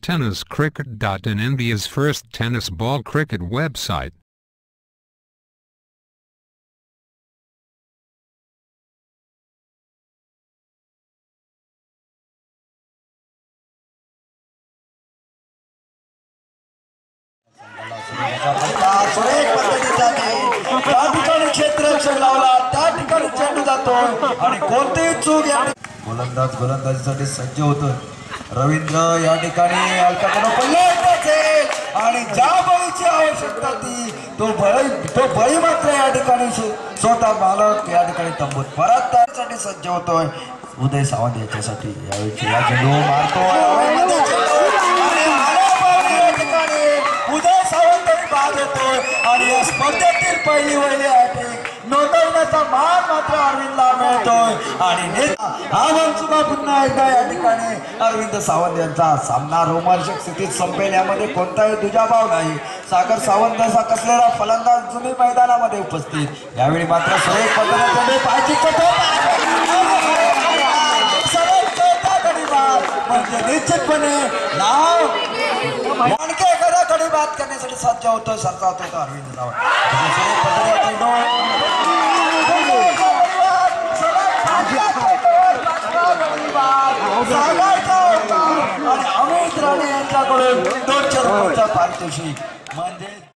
TennisCricket.in, India's first tennis ball cricket website. क्षेत्ररक्षण लावला त्या ठिकाणी चेंडू जातो आणि कोणतेही चूक या गोलंदाजीसाठी सज्ज होतोय रवींद्र या ठिकाणी अलकातून पडले आणि ज्या बळीची आवश्यकता ती तो बळी मात्र या ठिकाणी स्वतः मालक या ठिकाणी तंबूत परत त्यासाठी सज्ज होतोय उदय सावंत याच्यासाठी यावेळी या चेंडू मारतोय उदय सावंत बाद होतोय आणि या स्पर्धेतील पहिली हॅट्रिक नोंदवण्याचा मान मात्र अरविंदला मिळतोय आणि हा मनसुबा पुन्हा एकदा या ठिकाणी अरविंद सावंत यांचा सामना रोमांचक स्थितीत संपेल यामध्ये कोणताही दुजाभाव नाही सागर सावंत असा कसलेला फलंदाज जुनी मैदानामध्ये उपस्थित यावेळी मात्र सुरेख पद्धतीने पायची म्हणजे निश्चितपणे नाव आणखी एखादा कडे बात करण्यासाठी सज्ज होतो सरसावत होतो अरविंद सावंत आणि अमित राणे यांच्याकडून 200 रुपयाचा पारितोषिक म्हणजे